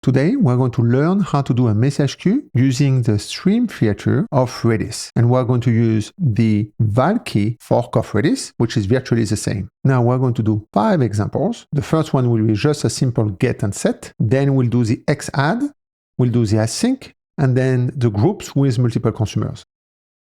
Today, we're going to learn how to do a message queue using the stream feature of Redis. And we're going to use the Valkey fork of Redis, which is virtually the same. Now we're going to do 5 examples. The first one will be just a simple get and set. Then we'll do the XADD, we'll do the async, and then the groups with multiple consumers.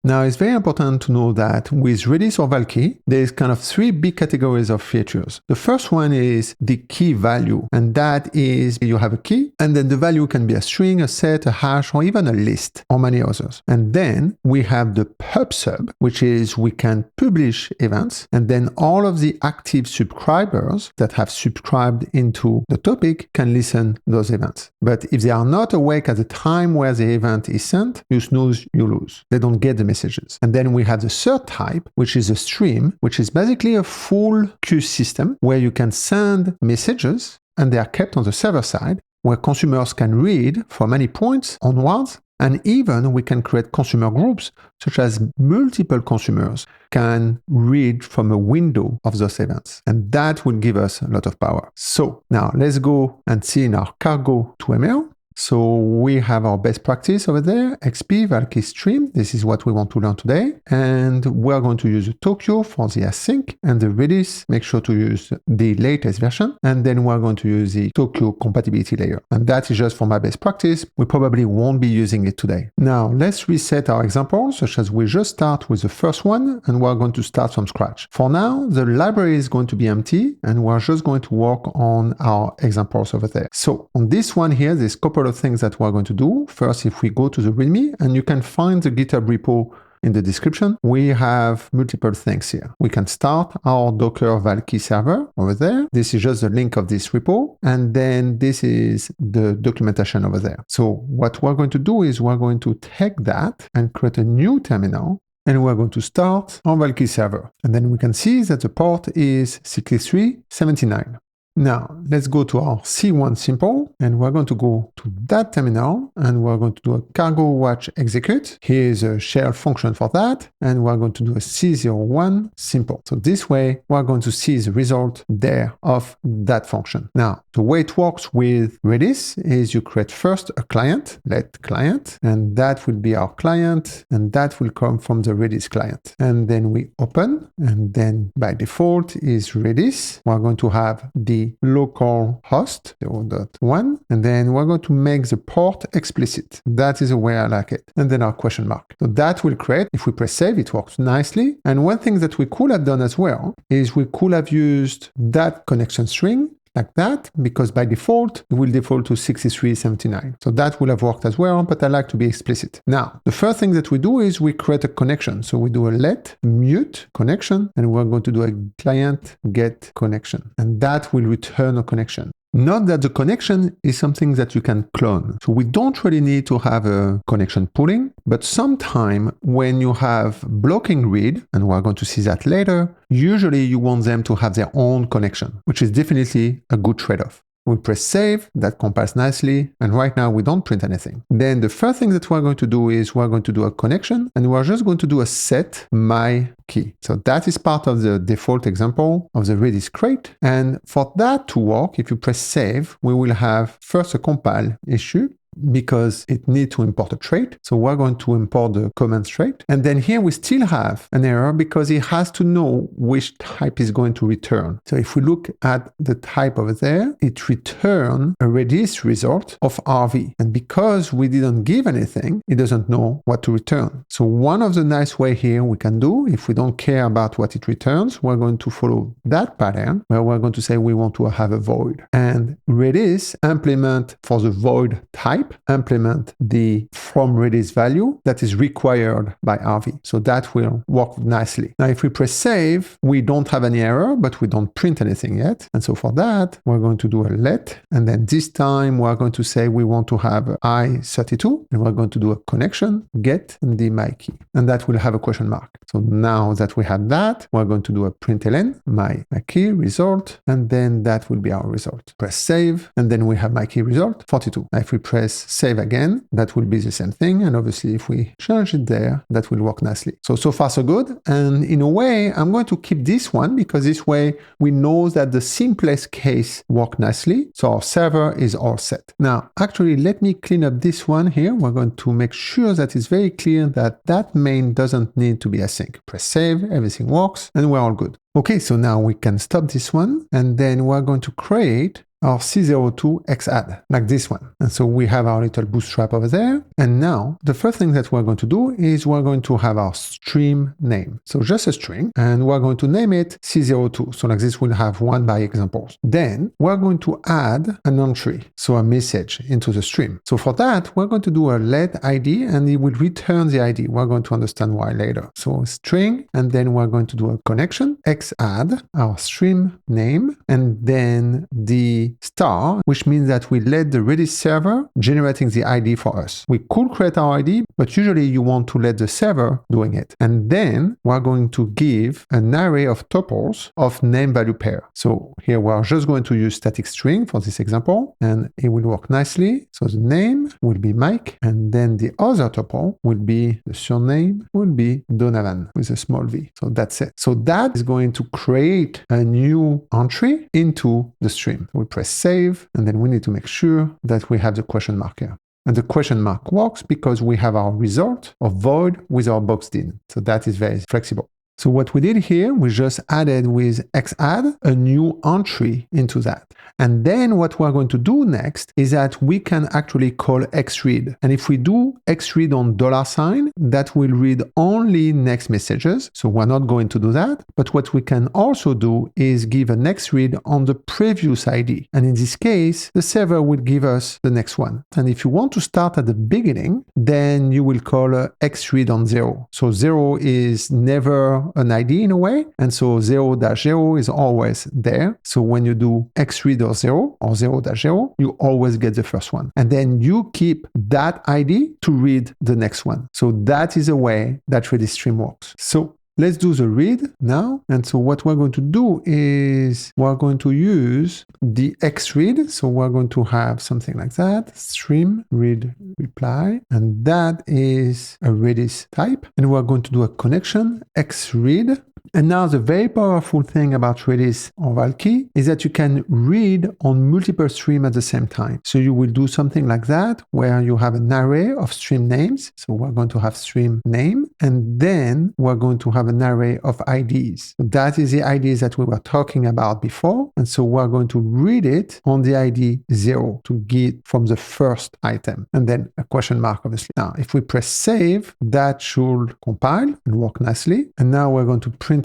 Now, it's very important to know that with Redis or Valkey, there's kind of 3 big categories of features. The first one is the key value, and that is you have a key, and then the value can be a string, a set, a hash, or even a list, or many others. And then we have the pub sub, which is we can publish events, and then all of the active subscribers that have subscribed into the topic can listen those events. But if they are not awake at the time where the event is sent, you snooze, you lose. They don't get the messages. And then we have the third type, which is a stream, which is basically a full queue system where you can send messages and they are kept on the server side where consumers can read from any points onwards. And even we can create consumer groups such as multiple consumers can read from a window of those events. And that will give us a lot of power. So now let's go and see in our cargo to ML. So we have our best practice over there, XP, Valkey stream. This is what we want to learn today. And we're going to use the Tokyo for the async and the Redis. Make sure to use the latest version. And then we're going to use the Tokyo compatibility layer. And that is just for my best practice. We probably won't be using it today. Now let's reset our examples, such as we just start with the first one and we're going to start from scratch. For now, the library is going to be empty and we're just going to work on our examples over there. So on this one here, there's a couple of things that we're going to do. First, if we go to the README, and you can find the GitHub repo in the description, we have multiple things here. We can start our Docker Valkey server over there. This is just the link of this repo. And then this is the documentation over there. So what we're going to do is we're going to take that and create a new terminal. And we're going to start our Valkey server. And then we can see that the port is 6379. Now, let's go to our C1 simple, and we're going to go to that terminal, and we're going to do a cargo watch execute. Here's a shell function for that, and we're going to do a C01 simple. So this way, we're going to see the result there of that function. Now, the way it works with Redis is you create first a client, let client, and that will be our client, and that will come from the Redis client. And then we open, and then by default is Redis. We're going to have the local host 0.1, and then we're going to make the port explicit. That is the way I like it. And then our question mark. So that will create, if we press save, it works nicely. And one thing that we could have done as well is we could have used that connection string like that, because by default, it will default to 6379. So that will have worked as well, but I like to be explicit. Now, the first thing that we do is we create a connection. So we do a let mute connection, and we're going to do a client get connection, and that will return a connection. Note that the connection is something that you can clone. So we don't really need to have a connection pooling, but sometime when you have blocking read, and we're going to see that later, usually you want them to have their own connection, which is definitely a good trade-off. We press save, that compiles nicely, and right now we don't print anything. Then the first thing that we're going to do is we're going to do a connection, and we're just going to do a set my key. So that is part of the default example of the Redis crate. And for that to work, if you press save, we will have first a compile issue, because it needs to import a trait. So we're going to import the command trait. And then here we still have an error because it has to know which type is going to return. So if we look at the type over there, it returns a Redis result of RV. And because we didn't give anything, it doesn't know what to return. So one of the nice way here we can do, if we don't care about what it returns, we're going to follow that pattern where we're going to say we want to have a void. And Redis implement for the void type, implement the from Redis value that is required by RV. So that will work nicely. Now, if we press save, we don't have any error, but we don't print anything yet. And so for that, we're going to do a let. And then this time we're going to say we want to have I32, and we're going to do a connection, get, and the my key. And that will have a question mark. So now that we have that, we're going to do a println, my key result, and then that will be our result. Press save, and then we have my key result, 42. Now if we press save again, that will be the same thing. And obviously, if we change it there, that will work nicely. So far so good. And in a way, I'm going to keep this one because this way we know that the simplest case worked nicely. So our server is all set. Now, actually, let me clean up this one here. We're going to make sure that it's very clear that that main doesn't need to be async. Press save, everything works, and we're all good. Okay, so now we can stop this one, and then we're going to create our C02 XADD, like this one. And so we have our little bootstrap over there. And now the first thing that we're going to do is we're going to have our stream name. So just a string, and we're going to name it C02. So like this, we'll have one by examples. Then we're going to add an entry, so a message into the stream. So for that, we're going to do a let ID, and it will return the ID. We're going to understand why later. So string, and then we're going to do a connection, XADD, our stream name, and then the star, which means that we let the Redis server generating the ID for us. We could create our ID, but usually you want to let the server doing it. And then we're going to give an array of tuples of name value pair. So here we're just going to use static string for this example, and it will work nicely. So the name will be Mike, and then the other tuple will be the surname will be Donovan with a small v. So that's it. So that is going to create a new entry into the stream. We press save, and then we need to make sure that we have the question mark here. And the question mark works because we have our result of void with our boxed in. So that is very flexible. So what we did here, we just added with XADD a new entry into that. And then what we're going to do next is that we can actually call XREAD. And if we do XREAD on $, that will read only next messages. So we're not going to do that. But what we can also do is give an XREAD on the previous ID. And in this case, the server will give us the next one. And if you want to start at the beginning, then you will call XREAD on 0. So 0 is never an ID in a way, and so 0-0 is always there. So when you do XREAD or 0 or 0-0, you always get the first one. And then you keep that ID to read the next one. So that is a way that Redis stream works. So let's do the read now. And so what we're going to do is we're going to use the XREAD. So we're going to have something like that, stream read reply, and that is a Redis type. And we're going to do a connection XREAD. And now the very powerful thing about Redis or Valkey is that you can read on multiple streams at the same time. So you will do something like that where you have an array of stream names. So we're going to have stream name, and then we're going to have an array of IDs. So that is the IDs that we were talking about before. And so we're going to read it on the ID 0 to get from the first item, and then a question mark, obviously. Now, if we press save, that should compile and work nicely. And now we're going to print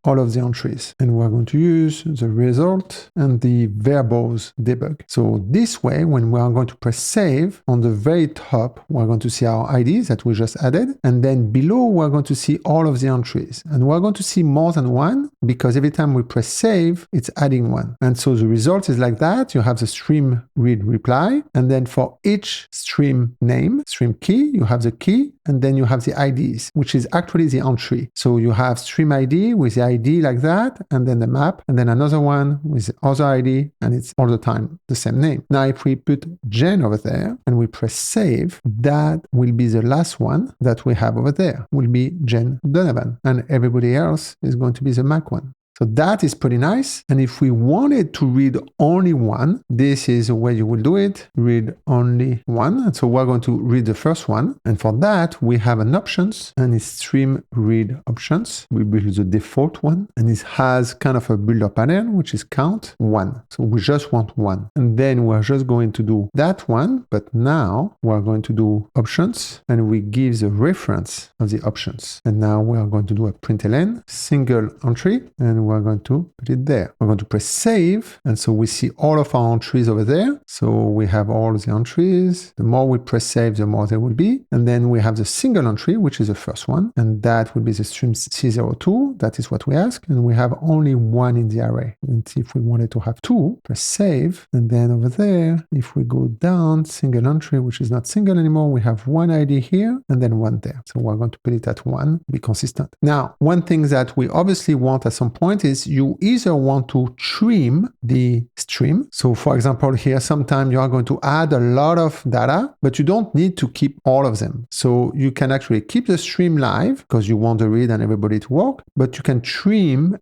all of the entries, and we're going to use the result and the verbose debug. So this way, when we are going to press save, on the very top we're going to see our IDs that we just added, and then below we're going to see all of the entries, and we're going to see more than one because every time we press save it's adding one. And so the result is like that. You have the stream read reply, and then for each stream name, stream key, you have the key, and then you have the IDs, which is actually the entry. So you have stream ID with the ID like that, and then the map, and then another one with the other ID, and it's all the time the same name. Now, if we put Jen over there and we press save, that will be the last one that we have over there, will be Jen Donovan, and everybody else is going to be the Mac one. So that is pretty nice. And if we wanted to read only one, this is the way you will do it. Read only one. And so we're going to read the first one. And for that, we have an options, and it's stream read options. We build the default one, and it has kind of a builder pattern, which is count 1. So we just want 1. And then we're just going to do that one. But now we're going to do options, and we give the reference of the options. And now we are going to do a println single entry, and we're going to put it there. We're going to press save, and so we see all of our entries over there. So we have all the entries. The more we press save, the more there will be. And then we have the single entry, which is the first one, and that will be the stream C02. That is what we ask, and we have only one in the array. And if we wanted to have 2, press save, and then over there, if we go down, single entry, which is not single anymore, we have one ID here and then one there. So we're going to put it at 1, be consistent. Now, one thing that we obviously want at some point point is you either want to trim the stream. So for example, here, sometimes you are going to add a lot of data, but you don't need to keep all of them. So you can actually keep the stream live because you want the read and everybody to work, but you can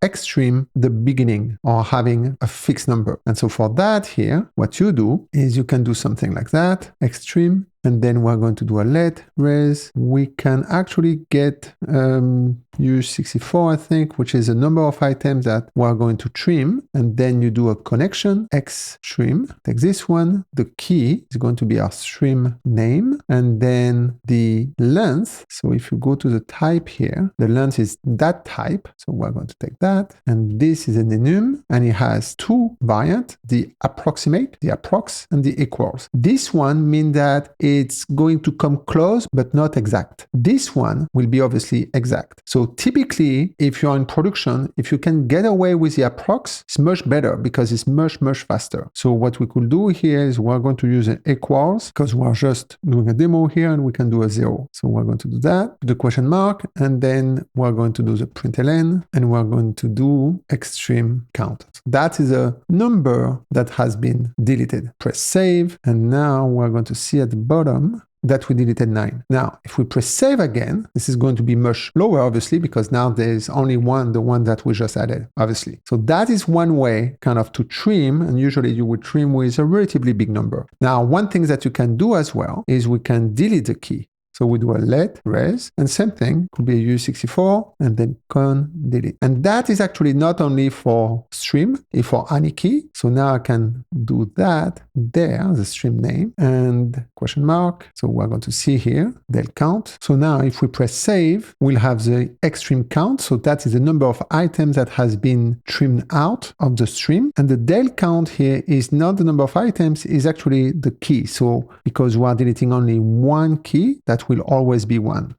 extreme the beginning or having a fixed number. And so for that here, what you do is you can do something like that, extreme, and then we're going to do a let res. We can actually get use 64, I think, which is a number of items that we're going to trim. And then you do a connection, xstream. Take this one. The key is going to be our stream name. And then the length. So if you go to the type here, the length is that type. So we're going to take that. And this is an enum. And it has two variants, the approximate, the approx, and the equals. This one means that it's going to come close, but not exact. This one will be obviously exact. So typically, if you're in production, if you can get away with the approx, it's much better because it's much, much faster. So what we could do here is we're going to use an equals because we're just doing a demo here and we can do a 0. So we're going to do that, the question mark, and then we're going to do the println and we're going to do extreme count. So that is a number that has been deleted. Press save, and now we're going to see at the bottom that we deleted 9. Now, if we press save again, this is going to be much lower, obviously, because now there's only one, the one that we just added, obviously. So that is one way kind of to trim, and usually you would trim with a relatively big number. Now, one thing that you can do as well is we can delete the key. So we do a let res, and same thing, could be a use64, and then con delete. And that is actually not only for stream, it's for any key. So now I can do that there, the stream name, and question mark. So we're going to see here, del count. So now if we press save, we'll have the extreme count. So that is the number of items that has been trimmed out of the stream. And the del count here is not the number of items, is actually the key. So because we are deleting only one key, that will always be one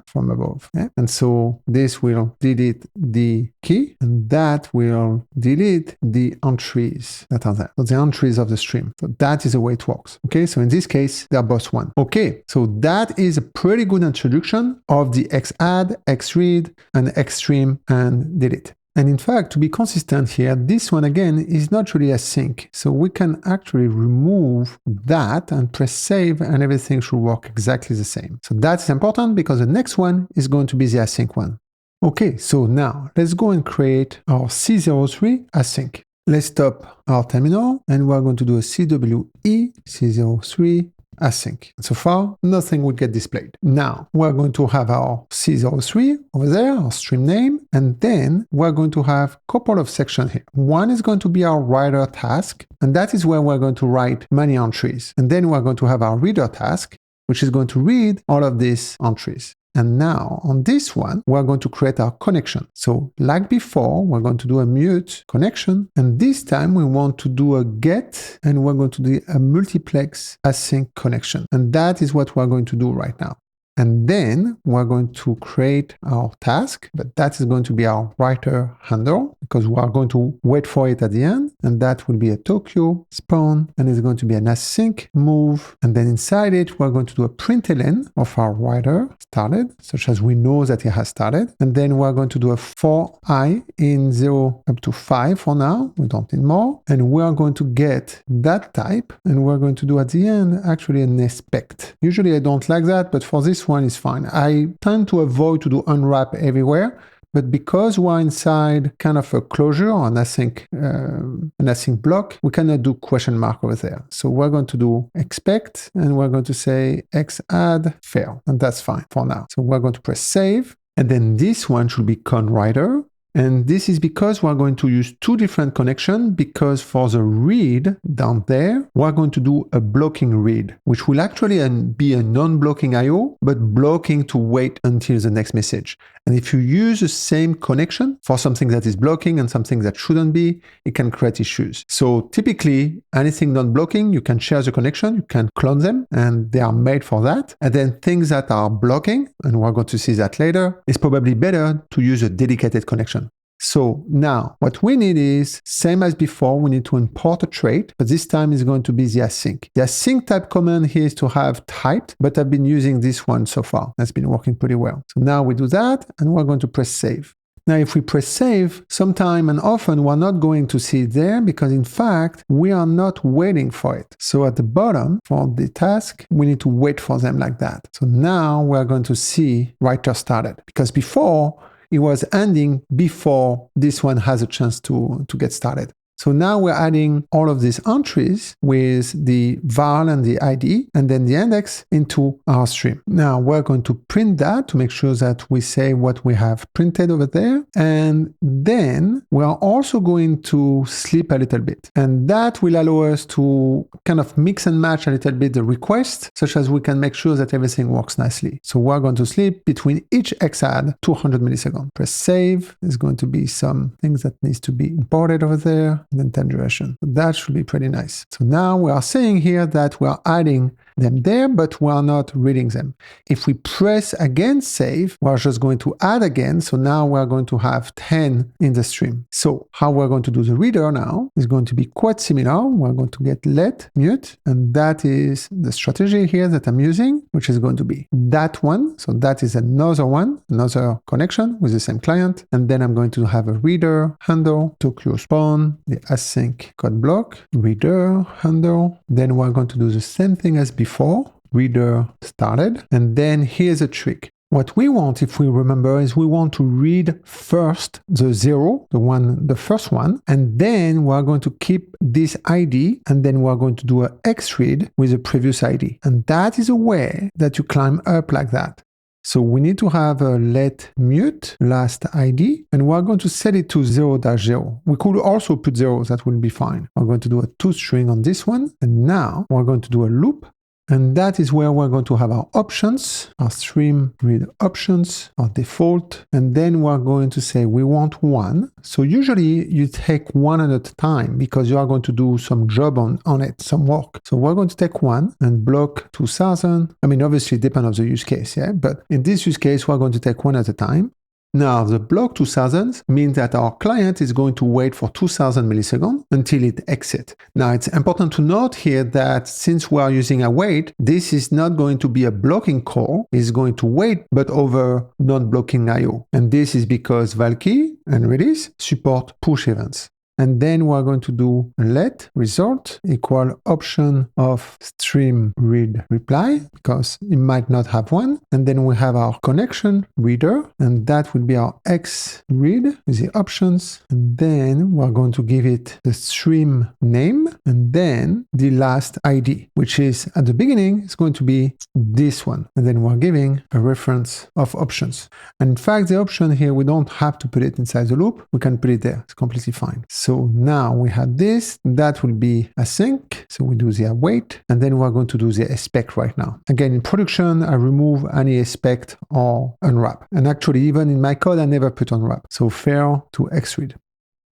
from above. Yeah? And so this will delete the key, and that will delete the entries that are there. So the entries of the stream. So that is the way it works. Okay, so in this case, they are both one. Okay, so that is a pretty good introduction of the XADD, XREAD, and XStream and delete. And in fact, to be consistent here, this one again is not really async. So we can actually remove that and press save and everything should work exactly the same. So that's important because the next one is going to be the async one. Okay, so now let's go and create our C03 async. Let's stop our terminal and we're going to do a CWE C03 async. So far, nothing will get displayed. Now, we're going to have our C03 over there, our stream name, and then we're going to have a couple of sections here. One is going to be our writer task, and that is where we're going to write many entries. And then we're going to have our reader task, which is going to read all of these entries. And now on this one, we're going to create our connection. So like before, we're going to do a mute connection. And this time we want to do a get, and we're going to do a multiplex async connection. And that is what we're going to do right now. And then we're going to create our task, but that is going to be our writer handle because we are going to wait for it at the end. And that will be a Tokyo spawn, and it's going to be an async move. And then inside it, we're going to do a println of our writer started, such as we know that it has started. And then we're going to do a for I in 0 up to 5 for now. We don't need more. And we are going to get that type, and we're going to do at the end actually an expect. Usually I don't like that, but for this one is fine. I tend to avoid to do unwrap everywhere, but because we're inside kind of a closure or an async block, we cannot do question mark over there. So we're going to do expect, and we're going to say XADD fail, and that's fine for now. So we're going to press save, and then this one should be con writer. And this is because we're going to use two different connections, because for the read down there, we're going to do a blocking read, which will actually be a non-blocking IO, but blocking to wait until the next message. And if you use the same connection for something that is blocking and something that shouldn't be, it can create issues. So typically, anything non-blocking, you can share the connection, you can clone them, and they are made for that. And then things that are blocking, and we're going to see that later, it's probably better to use a dedicated connection. So now what we need is, same as before, we need to import a trait, but this time is going to be the async. The async type command here is to have typed, but I've been using this one so far. That's been working pretty well. So now we do that, and we're going to press save. Now, if we press save, sometime and often we're not going to see it there because in fact, we are not waiting for it. So at the bottom for the task, we need to wait for them like that. So now we're going to see writer started because before it was ending before this one has a chance to get started. So now we're adding all of these entries with the val and the ID and then the index into our stream. Now we're going to print that to make sure that we say what we have printed over there. And then we're also going to sleep a little bit. And that will allow us to kind of mix and match a little bit the request, such as we can make sure that everything works nicely. So we're going to sleep between each XADD 200 milliseconds. Press save. There's going to be some things that needs to be imported over there. And then time duration. That should be pretty nice. So now we are saying here that we are adding them there, but we are not reading them. If we press again save, we're just going to add again. So now we're going to have 10 in the stream. So how we're going to do the reader now is going to be quite similar. We're going to get let mute, and that is the strategy here that I'm using, which is going to be that one. So that is another one, another connection with the same client. And then I'm going to have a reader handle, Tokyo spawn, the async code block, reader handle. Then we're going to do the same thing as before, reader started. And then here's a trick. What we want, if we remember, is we want to read first the 0, the first one, and then we're going to keep this ID, and then we're going to do an XREAD with the previous ID. And that is a way that you climb up like that. So we need to have a let mute last ID, and we're going to set it to 0-0. We could also put 0, that will be fine. We're going to do a toString on this one, and now we're going to do a loop. And that is where we're going to have our options, our stream read options, our default. And then we're going to say we want 1. So usually you take 1 at a time because you are going to do some job on it, some work. So we're going to take 1 and block 2000. I mean, obviously it depends on the use case, yeah? But in this use case, we're going to take 1 at a time. Now, the block 2000 means that our client is going to wait for 2000 milliseconds until it exits. Now, it's important to note here that since we are using await, this is not going to be a blocking call. It's going to wait, but over non-blocking I/O. And this is because Valkey and Redis support push events. And then we're going to do let result equal option of stream read reply, because it might not have one. And then we have our connection reader, and that would be our XREAD with the options. And then we're going to give it the stream name, and then the last ID, which is at the beginning, it's going to be this one. And then we're giving a reference of options. And in fact, the option here, we don't have to put it inside the loop. We can put it there. It's completely fine. So now we have this, that will be async. So we do the await, and then we're going to do the expect right now. Again, in production, I remove any expect or unwrap. And actually, even in my code, I never put unwrap. So fail to XREAD.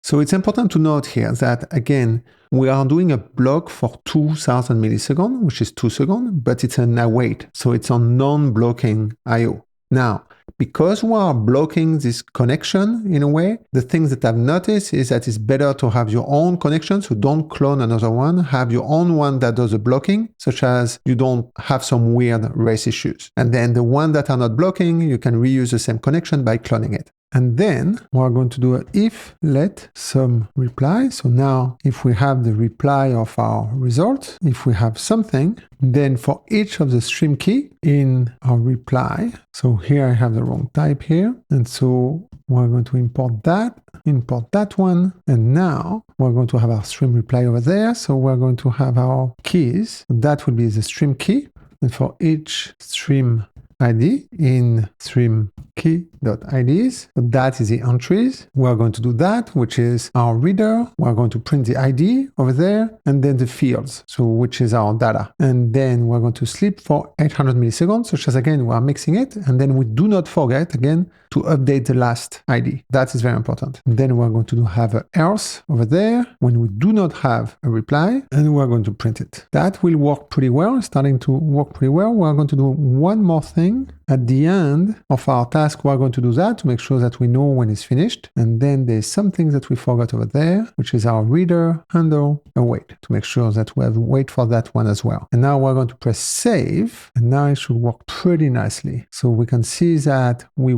So it's important to note here that, again, we are doing a block for 2000 milliseconds, which is 2 seconds, but it's an await. So it's on non-blocking I/O. Now, because we are blocking this connection in a way, the things that I've noticed is that it's better to have your own connection, so don't clone another one, have your own one that does the blocking, such as you don't have some weird race issues. And then the one that are not blocking, you can reuse the same connection by cloning it. And then we're going to do a if let some reply. So now if we have the reply of our result, if we have something, then for each of the stream key in our reply, so here I have the wrong type here. And so we're going to import that one. And now we're going to have our stream reply over there. So we're going to have our keys. That will be the stream key. And for each stream ID in stream key.ids. So that is the entries. We're going to do that, which is our reader. We're going to print the ID over there, and then the fields, so which is our data. And then we're going to sleep for 800 milliseconds, such as, again, we're mixing it. And then we do not forget, again, to update the last ID. That is very important. And then we're going to have an else over there when we do not have a reply, and we're going to print it. That will work pretty well, starting to work pretty well. We're going to do one more thing, at the end of our task, we're going to do that to make sure that we know when it's finished. And then there's something that we forgot over there, which is our reader handle await, to make sure that we have wait for that one as well. And now we're going to press save, and now it should work pretty nicely. So we can see that we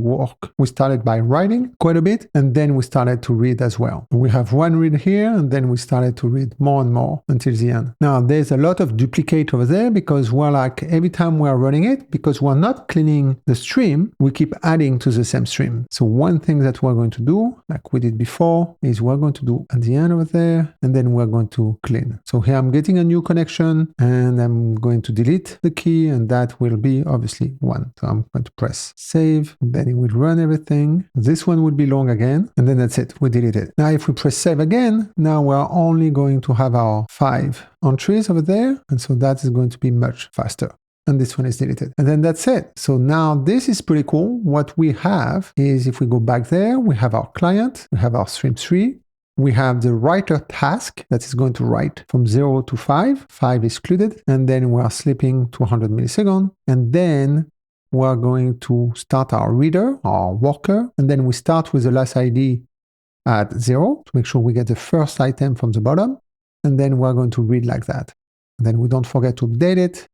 started by writing quite a bit, and then we started to read as well. We have one read here, and then we started to read more and more until the end. Now there's a lot of duplicate over there because we're like, every time we're running it, because we're not cleaning the stream, we keep adding to the same stream. So one thing that we're going to do, like we did before, is we're going to do at the end over there, and then we're going to clean. So here I'm getting a new connection, and I'm going to delete the key, and that will be obviously 1. So I'm going to press save, then it will run everything. This one will be long again, and then that's it, we delete it. Now if we press save again, now we're only going to have our 5 entries over there, and so that is going to be much faster. And this one is deleted. And then that's it. So now this is pretty cool. What we have is, if we go back there, we have our client, we have our stream 3, we have the writer task that is going to write from 0 to 5, 5 excluded, and then we are sleeping 200 milliseconds, and then we're going to start our reader, our worker, and then we start with the last ID at 0 to make sure we get the first item from the bottom, and then we're going to read like that. And then we don't forget to update it,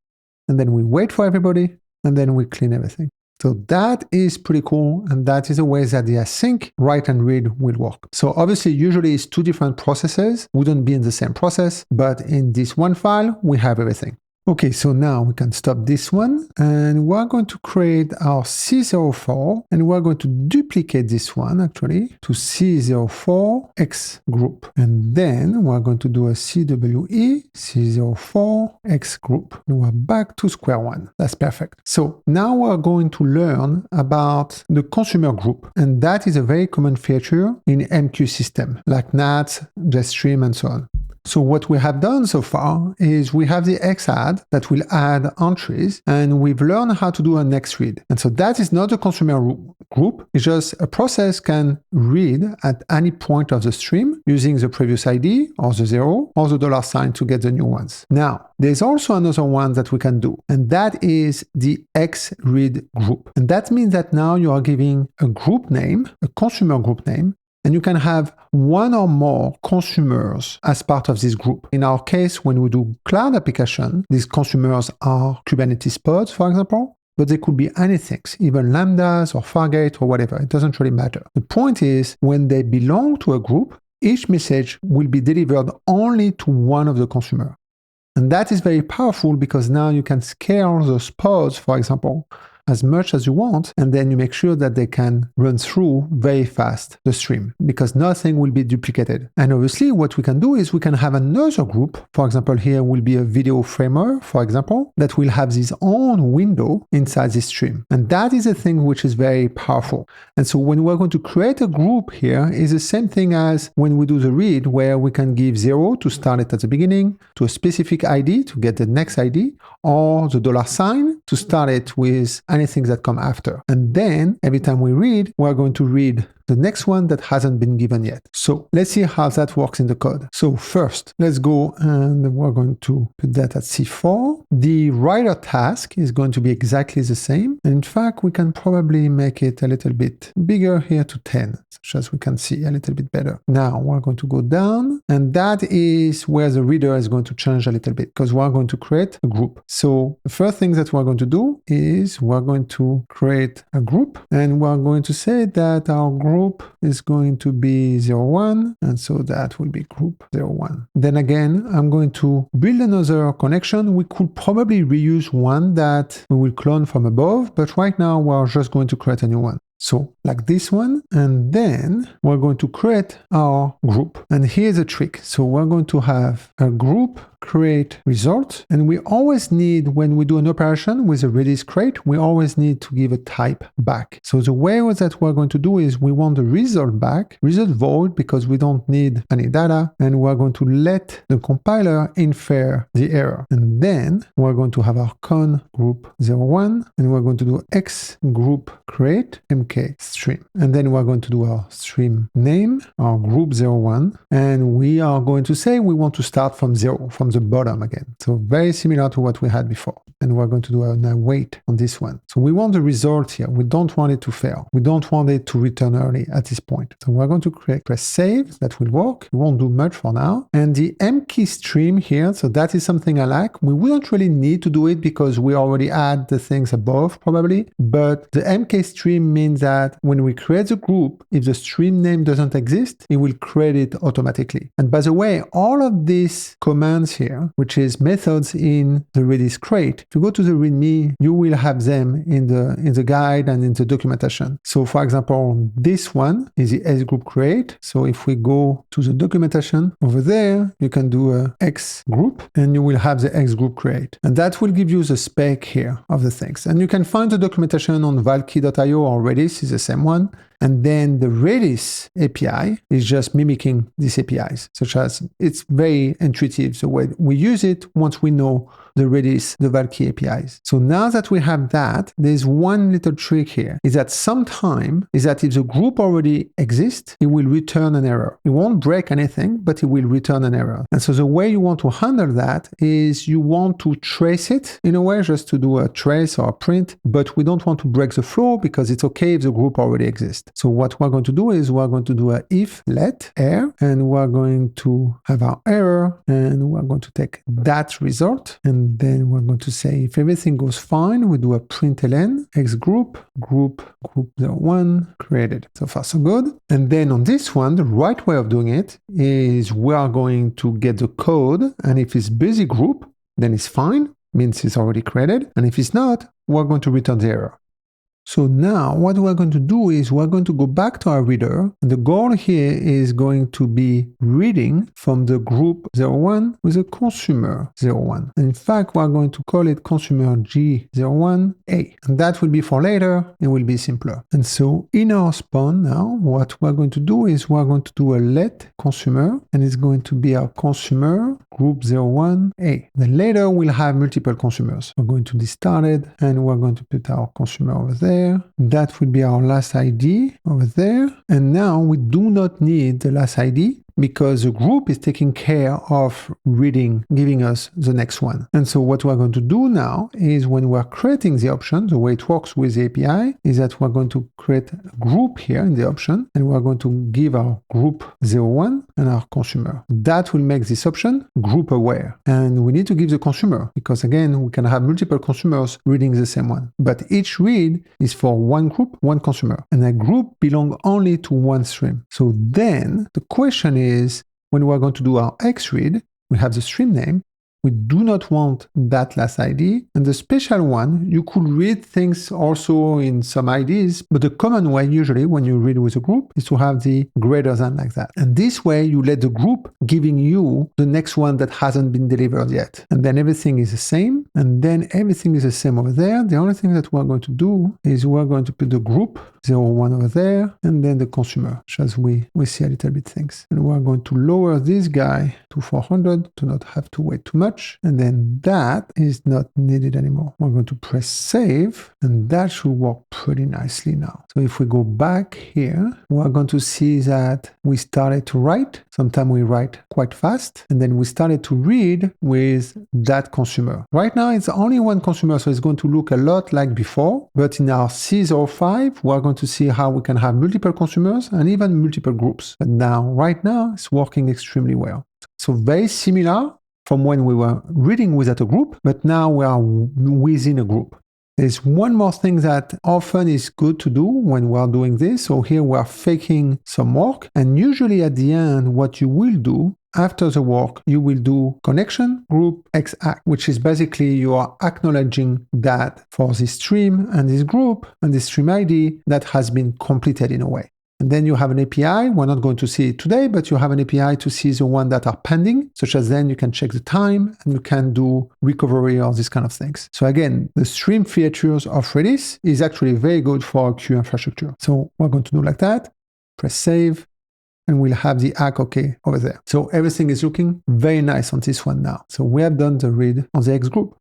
and then we wait for everybody, and then we clean everything. So that is pretty cool, and that is a way that the async write and read will work. So obviously, usually it's 2 different processes, wouldn't be in the same process, but in this one file, we have everything. Okay, so now we can stop this one, and we're going to create our C04, and we're going to duplicate this one actually to C04 X group. And then we're going to do a CWE C04 X group. And we're back to square one. That's perfect. So now we're going to learn about the consumer group, and that is a very common feature in MQ system, like NAT, JStream, and so on. So what we have done so far is we have the XADD that will add entries, and we've learned how to do an XREAD. And so that is not a consumer group. It's just a process can read at any point of the stream using the previous ID or the 0 or the $ to get the new ones. Now, there's also another one that we can do, and that is the XREAD group. And that means that now you are giving a group name, a consumer group name, and you can have one or more consumers as part of this group. In our case, when we do cloud application, these consumers are Kubernetes pods, for example, but they could be anything, even Lambdas or Fargate or whatever. It doesn't really matter. The point is, when they belong to a group, each message will be delivered only to one of the consumers. And that is very powerful because now you can scale those pods, for example, as much as you want, and then you make sure that they can run through very fast the stream, because nothing will be duplicated. And obviously what we can do is we can have another group. For example, here will be a video framer, for example, that will have its own window inside this stream. And that is a thing which is very powerful. And so when we're going to create a group here, is the same thing as when we do the read, where we can give 0 to start it at the beginning, to a specific ID to get the next ID, or the $ to start it with anything that come after. And then every time we read, we're going to read the next one that hasn't been given yet. So let's see how that works in the code. So first, let's go and we're going to put that at C4. The writer task is going to be exactly the same. And in fact, we can probably make it a little bit bigger here to 10, such as we can see a little bit better. Now we're going to go down, and that is where the reader is going to change a little bit, because we're going to create a group. So the first thing that we're going to do is we're going to create a group, and we're going to say that our group is going to be 01, and so that will be group 01. Then again, I'm going to build another connection. We could probably reuse one that we will clone from above, but right now we're just going to create a new one. So like this one, and then we're going to create our group. And here's a trick. So we're going to have a group create result, and we always need, when we do an operation with a Redis create, we always need to give a type back. So the way that we're going to do is we want the result back, result void, because we don't need any data, and we're going to let the compiler infer the error. And then we're going to have our con group 01, and we're going to do x group create, okay, stream. And then we're going to do our stream name, our group 01, and we are going to say we want to start from 0, from the bottom again. So very similar to what we had before. And we're going to do an await on this one. So we want the result here. We don't want it to fail. We don't want it to return early at this point. So we're going to press save. That will work. We won't do much for now. And the mkey stream here, so that is something I like. We wouldn't really need to do it because we already add the things above probably. But the mk stream means that when we create the group, if the stream name doesn't exist, it will create it automatically. And by the way, all of these commands here, which is methods in the Redis crate, if you go to the README, you will have them in the guide and in the documentation. So for example, this one is the xgroup create. So if we go to the documentation over there, you can do a xgroup and you will have the xgroup create. And that will give you the spec here of the things. And you can find the documentation on valkey.io or Redis is the same one. And then the Redis API is just mimicking these APIs, such as it's very intuitive the way we use it once we know the Redis, the Valkey APIs. So now that we have that, there's one little trick here, is that if the group already exists, it will return an error. It won't break anything, but it will return an error. And so the way you want to handle that is you want to trace it in a way, just to do a trace or a print, but we don't want to break the flow because it's okay if the group already exists. So what we're going to do is we're going to do a if let error, and we're going to have our error, and we're going to take that result, and then we're going to say if everything goes fine, we do a println xgroup group 01 created. So far so good. And then on this one, the right way of doing it is we are going to get the code, and if it's busy group, then it's fine, means it's already created, and if it's not, we're going to return the error. So now what we're going to do is we're going to go back to our reader. And the goal here is going to be reading from the group 01 with a consumer 01. And in fact, we're going to call it consumer G01A. And that will be for later. It will be simpler. And so in our spawn now, what we're going to do is we're going to do a let consumer, and it's going to be our consumer group 01A. Then later we'll have multiple consumers. We're going to be started, and we're going to put our consumer over there. That would be our last ID over there. And now we do not need the last ID because the group is taking care of reading, giving us the next one. And so what we're going to do now is when we're creating the option, the way it works with the API is that we're going to create a group here in the option, and we're going to give our group 01 and our consumer. That will make this option group aware. And we need to give the consumer because again, we can have multiple consumers reading the same one. But each read is for one group, one consumer. And a group belongs only to one stream. So then the question is, when we're going to do our XREAD, we have the stream name. We do not want that last ID. And the special one, you could read things also in some IDs, but the common way usually when you read with a group is to have the greater than like that. And this way you let the group giving you the next one that hasn't been delivered yet. And then everything is the same. And then everything is the same over there. The only thing that we're going to do is we're going to put the group 01 over there, and then the consumer, which as we see a little bit things. And we're going to lower this guy to 400 to not have to wait too much. And then that is not needed anymore. We're going to press save, and that should work pretty nicely now. So if we go back here, we're going to see that we started to write. Sometimes we write quite fast, and then we started to read with that consumer. Right now, it's only one consumer, so it's going to look a lot like before. But in our C05, we're going to see how we can have multiple consumers and even multiple groups. But now, right now, it's working extremely well. So very similar from when we were reading without a group, but now we are within a group. There's one more thing that often is good to do when we're doing this. So here we're faking some work. And usually at the end, what you will do after the work, you will do connection group XADD, which is basically you are acknowledging that for this stream and this group and this stream ID that has been completed in a way. And then you have an API. We're not going to see it today, but you have an API to see the ones that are pending, such as then you can check the time and you can do recovery or these kind of things. So again, the stream features of Redis is actually very good for queue infrastructure. So we're going to do like that, press save, and we'll have the hack OK over there. So everything is looking very nice on this one now. So we have done the read on the X group.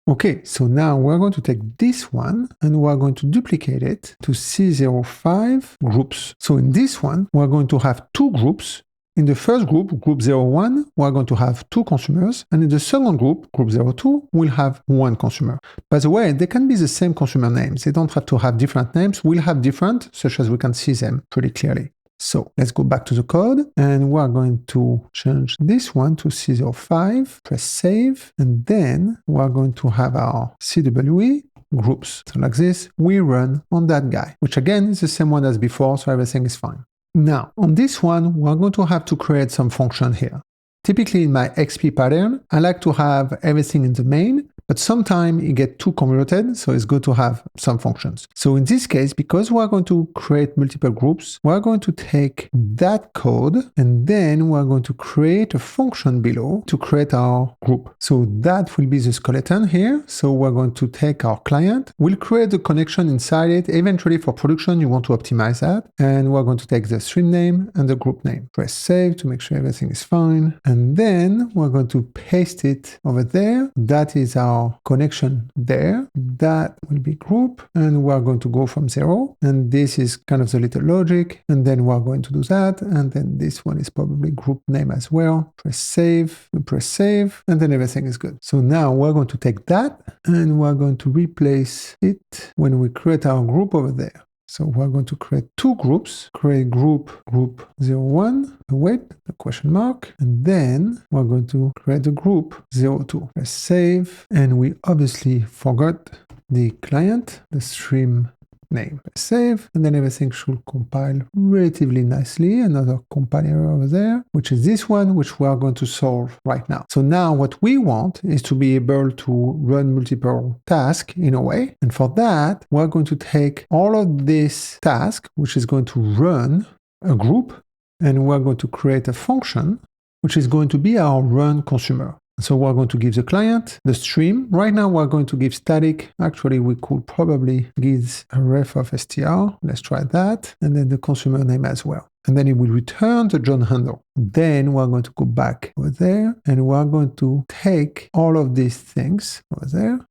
Okay, so now we're going to take this one and we're going to duplicate it to C05 groups. So in this one, we're going to have two groups. In the first group, group 01, we're going to have two consumers. And in the second group, group 02, we'll have one consumer. By the way, they can be the same consumer names. They don't have to have different names. We'll have different, such as we can see them pretty clearly. So let's go back to the code and we're going to change this one to C05, press save, and then we're going to have our CWE groups. So like this, we run on that guy, which again is the same one as before, so everything is fine. Now, on this one, we're going to have to create some function here. Typically in my XP pattern, I like to have everything in the main, but sometimes it gets too convoluted, so it's good to have some functions. So in this case, because we're going to create multiple groups, we're going to take that code and then we're going to create a function below to create our group. So that will be the skeleton here. So we're going to take our client, we'll create the connection inside it. Eventually for production, you want to optimize that. And we're going to take the stream name and the group name. Press save to make sure everything is fine. And then we're going to paste it over there. That is our connection there. That will be group, and we're going to go from 0. And this is kind of the little logic. And then we're going to do that. And then this one is probably group name as well. Press save, and then everything is good. So now we're going to take that and we're going to replace it when we create our group over there. So we're going to create two groups, create group 01, await, the question mark, and then we're going to create the group 02. Press save, and we obviously forgot the client, the stream name. Press save, and then everything should compile relatively nicely. Another compiler over there, which is this one, which we are going to solve right now. So now what we want is to be able to run multiple tasks in a way. And for that, we're going to take all of this task, which is going to run a group, and we're going to create a function, which is going to be our run consumer. So we're going to give the client the stream. Right now, we're going to give static. Actually, we could probably give a ref of str. Let's try that. And then the consumer name as well. And then it will return the John handle. Then we're going to go back over there and we're going to take all of these things over there.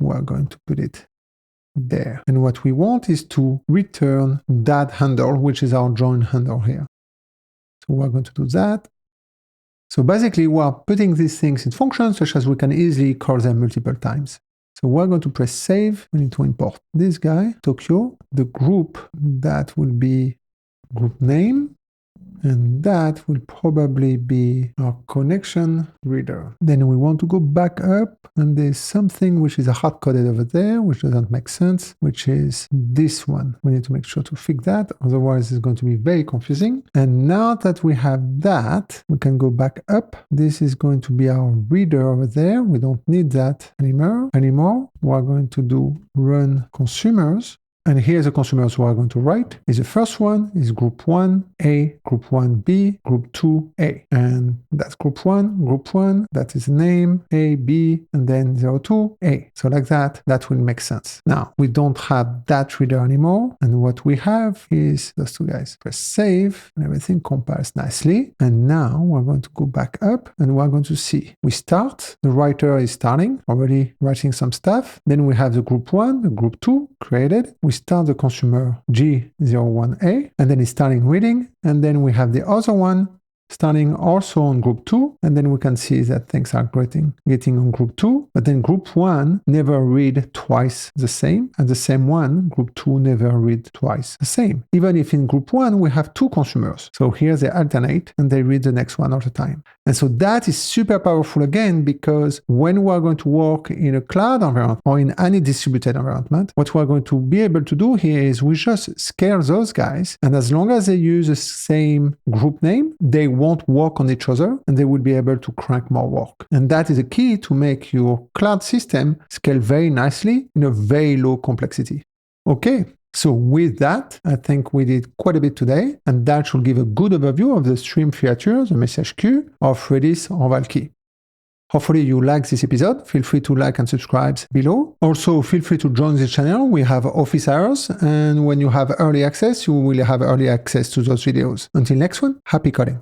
We're going to put it there. And what we want is to return that handle, which is our join handle here. So we're going to do that. So basically, we're putting these things in functions such as we can easily call them multiple times. So we're going to press save. We need to import this guy, Tokyo, the group that will be group name, and that will probably be our connection reader. Then we want to go back up, and there's something which is hard-coded over there, which doesn't make sense, which is this one. We need to make sure to fix that, otherwise it's going to be very confusing. And now that we have that, we can go back up. This is going to be our reader over there. We don't need that anymore. We're going to do run consumers. And here's the consumers we are going to write. The first one is group 1A, group 1B, group 2A. And that's group 1, that is name, A, B, and then 02A. So like that, that will make sense. Now, we don't have that reader anymore. And what we have is those two guys. Press save, and everything compiles nicely. And now we're going to go back up, and we're going to see. We start, the writer is starting, already writing some stuff. Then we have the group 1, the group 2 created. We start the consumer G01A, and then it's starting reading, and then we have the other one starting also on group 2, and then we can see that things are getting on group 2, but then group 1 never read twice the same, and the same one, group 2 never read twice the same. Even if in group 1 we have two consumers. So here they alternate, and they read the next one all the time. And so that is super powerful again, because when we are going to work in a cloud environment or in any distributed environment, what we're going to be able to do here is we just scale those guys, and as long as they use the same group name, they won't work on each other, and they will be able to crank more work. And that is a key to make your cloud system scale very nicely in a very low complexity. Okay, so with that, I think we did quite a bit today, and that should give a good overview of the stream feature, the message queue of Redis or Valkey. Hopefully you like this episode. Feel free to like and subscribe below. Also, feel free to join the channel. We have office hours, and when you have early access, you will have early access to those videos. Until next one, happy coding.